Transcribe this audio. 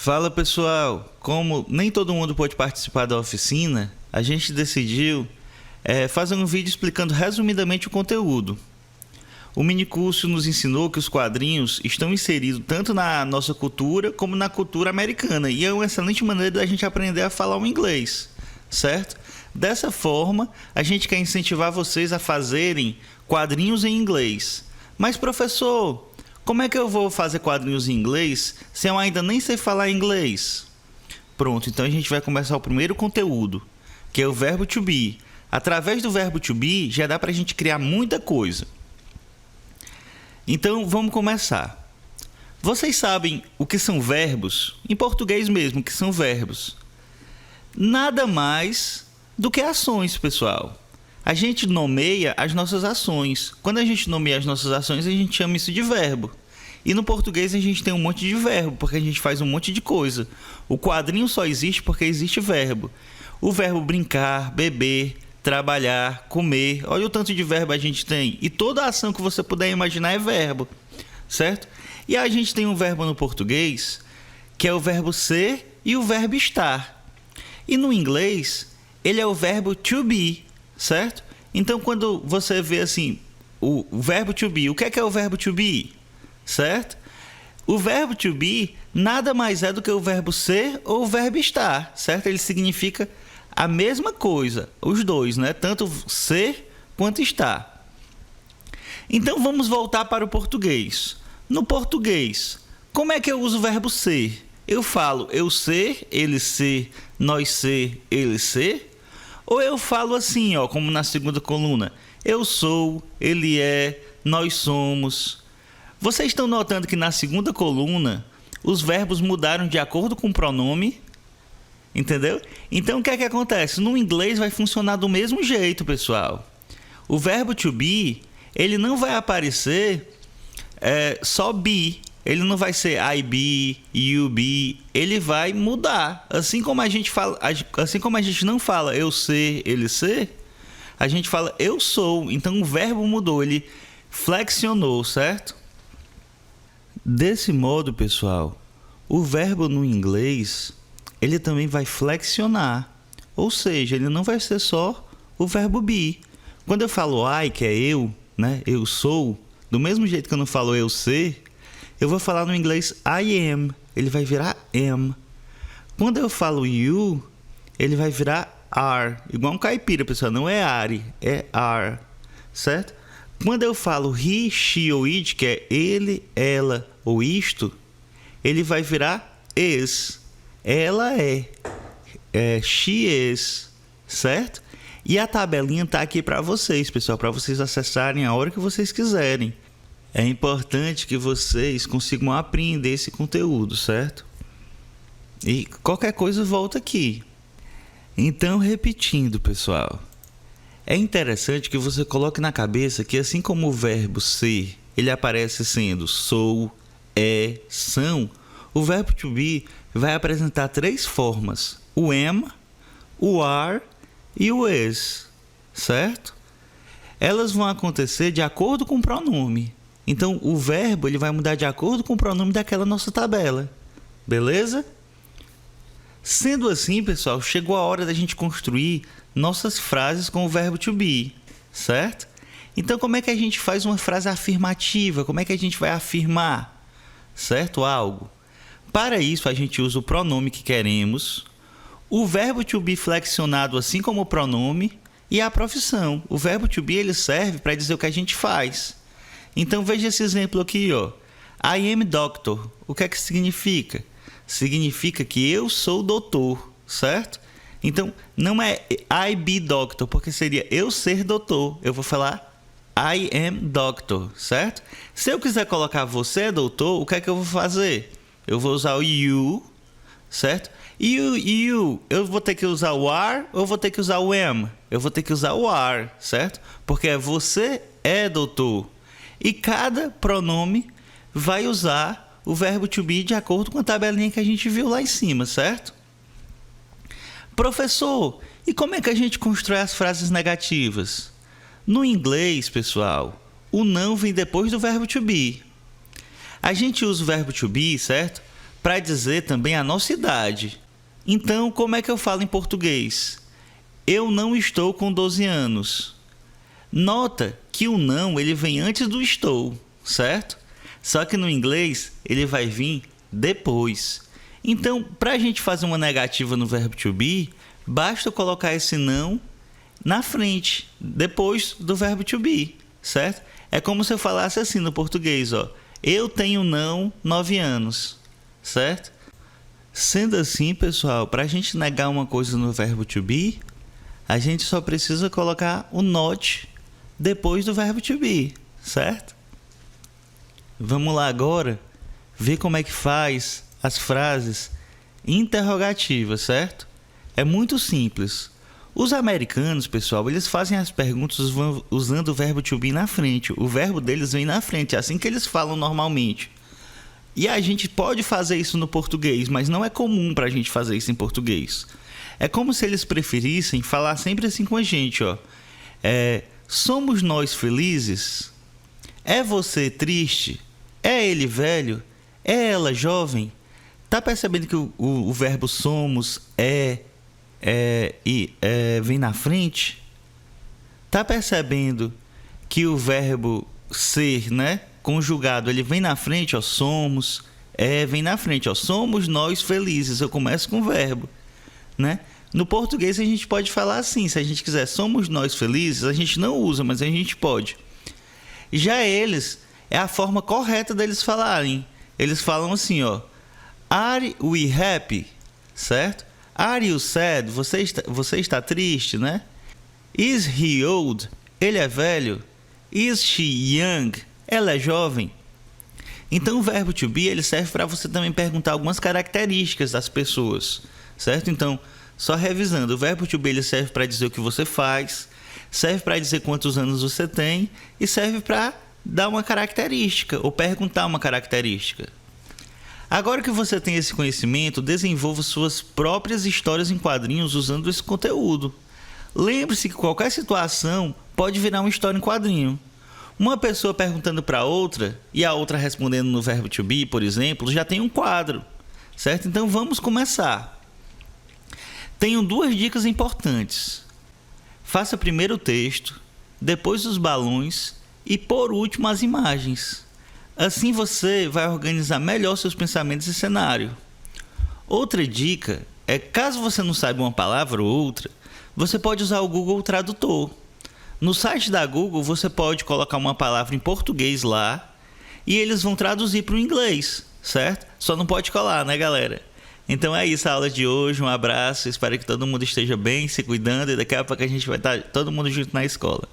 Fala pessoal, como nem todo mundo pôde participar da oficina, a gente decidiu fazer um vídeo explicando resumidamente o conteúdo. O minicurso nos ensinou que os quadrinhos estão inseridos tanto na nossa cultura como na cultura americana e é uma excelente maneira da gente aprender a falar o inglês, certo? Dessa forma, a gente quer incentivar vocês a fazerem quadrinhos em inglês. Mas professor, como é que eu vou fazer quadrinhos em inglês se eu ainda nem sei falar inglês? Pronto, então a gente vai começar o primeiro conteúdo, que é o verbo to be. Através do verbo to be, já dá pra gente criar muita coisa. Então, vamos começar. Vocês sabem o que são verbos? Em português mesmo, o que são verbos? Nada mais do que ações, pessoal. A gente nomeia as nossas ações. Quando a gente nomeia as nossas ações, a gente chama isso de verbo. E no português a gente tem um monte de verbo, porque a gente faz um monte de coisa. O quadrinho só existe porque existe verbo. O verbo brincar, beber, trabalhar, comer. Olha o tanto de verbo a gente tem. E toda ação que você puder imaginar é verbo, certo? E a gente tem um verbo no português, que é o verbo ser e o verbo estar. E no inglês, ele é o verbo to be, certo? Então, quando você vê assim, o verbo to be, o que é o verbo to be? Certo? O verbo to be nada mais é do que o verbo ser ou o verbo estar, certo? Ele significa a mesma coisa, os dois, né? Tanto ser quanto estar. Então vamos voltar para o português. No português, como é que eu uso o verbo ser? Eu falo eu ser, ele ser, nós ser, ele ser? Ou eu falo assim, ó, como na segunda coluna, eu sou, ele é, nós somos. Vocês estão notando que na segunda coluna os verbos mudaram de acordo com o pronome? Entendeu? Então o que é que acontece? No inglês vai funcionar do mesmo jeito, pessoal. O verbo to be, ele não vai aparecer só be. Ele não vai ser I be, you be. Ele vai mudar. Assim como a gente fala, assim como a gente não fala eu ser, ele ser, a gente fala eu sou. Então o verbo mudou, ele flexionou, certo? Desse modo, pessoal, o verbo no inglês ele também vai flexionar, ou seja, ele não vai ser só o verbo be. Quando eu falo I, que é eu, né? Eu sou, do mesmo jeito que eu não falo eu ser, eu vou falar no inglês I am, ele vai virar am. Quando eu falo you, ele vai virar are, igual um caipira, pessoal, não é are, é are, certo? Quando eu falo he, she ou it, que é ele, ela ou isto, ele vai virar is. Ela é she is, certo? E a tabelinha está aqui para vocês, pessoal, para vocês acessarem a hora que vocês quiserem. É importante que vocês consigam aprender esse conteúdo, certo? E qualquer coisa volta aqui. Então, repetindo, pessoal, é interessante que você coloque na cabeça que assim como o verbo ser, ele aparece sendo sou, é, são, o verbo to be vai apresentar três formas: o am, o are e o is, certo? Elas vão acontecer de acordo com o pronome. Então, o verbo ele vai mudar de acordo com o pronome daquela nossa tabela, beleza? Sendo assim, pessoal, chegou a hora da gente construir nossas frases com o verbo to be, certo? Então, como é que a gente faz uma frase afirmativa? Como é que a gente vai afirmar, certo? Algo. Para isso, a gente usa o pronome que queremos, o verbo to be flexionado, assim como o pronome, e a profissão. O verbo to be ele serve para dizer o que a gente faz. Então, veja esse exemplo aqui, ó. I am doctor. O que é que significa? Significa que eu sou doutor, certo? Então, não é I be doctor, porque seria eu ser doutor. Eu vou falar I am doctor, certo? Se eu quiser colocar você é doutor, o que é que eu vou fazer? Eu vou usar o you, certo? You, eu vou ter que usar o are ou vou ter que usar o am? Eu vou ter que usar o are, certo? Porque você é doutor. E cada pronome vai usar o verbo to be de acordo com a tabelinha que a gente viu lá em cima, certo? Professor, e como é que a gente constrói as frases negativas? No inglês, pessoal, o não vem depois do verbo to be. A gente usa o verbo to be, certo? para dizer também a nossa idade. Então, como é que eu falo em português? Eu não estou com 12 anos. Nota que o não ele vem antes do estou, certo? Só que no inglês ele vai vir depois. Então, para a gente fazer uma negativa no verbo to be, basta colocar esse não na frente, depois do verbo to be, certo? É como se eu falasse assim no português, ó. Eu tenho não 9 anos, certo? Sendo assim, pessoal, para a gente negar uma coisa no verbo to be, a gente só precisa colocar o not depois do verbo to be, certo? Vamos lá agora ver como é que faz as frases interrogativas, certo? É muito simples. Os americanos, pessoal, eles fazem as perguntas usando o verbo to be na frente. O verbo deles vem na frente, é assim que eles falam normalmente. E a gente pode fazer isso no português, mas não é comum pra gente fazer isso em português. É como se eles preferissem falar sempre assim com a gente, ó. Somos nós felizes? É você triste? É ele velho? É ela jovem? Tá percebendo que o verbo somos vem na frente? Tá percebendo que o verbo ser, né, conjugado, ele vem na frente, ó, somos, vem na frente, ó, somos nós felizes. Eu começo com o verbo, né? No português a gente pode falar assim, se a gente quiser, somos nós felizes, a gente não usa, mas a gente pode. Já eles, é a forma correta deles falarem. Eles falam assim, ó, are we happy? Certo? Are you sad? Você está triste, né? Is he old? Ele é velho? Is she young? Ela é jovem? Então o verbo to be ele serve para você também perguntar algumas características das pessoas, certo? Então, só revisando, o verbo to be ele serve para dizer o que você faz, serve para dizer quantos anos você tem e serve para dar uma característica ou perguntar uma característica. Agora que você tem esse conhecimento, desenvolva suas próprias histórias em quadrinhos usando esse conteúdo. Lembre-se que qualquer situação pode virar uma história em quadrinho. Uma pessoa perguntando para outra e a outra respondendo no verbo to be, por exemplo, já tem um quadro, certo? Então vamos começar. Tenho 2 dicas importantes. Faça primeiro o texto, depois os balões e por último as imagens. Assim você vai organizar melhor seus pensamentos e cenário. Outra dica é, caso você não saiba uma palavra ou outra, você pode usar o Google Tradutor. No site da Google você pode colocar uma palavra em português lá e eles vão traduzir para o inglês, certo? Só não pode colar, né, galera? Então é isso a aula de hoje, um abraço, espero que todo mundo esteja bem, se cuidando e daqui a pouco a gente vai estar todo mundo junto na escola.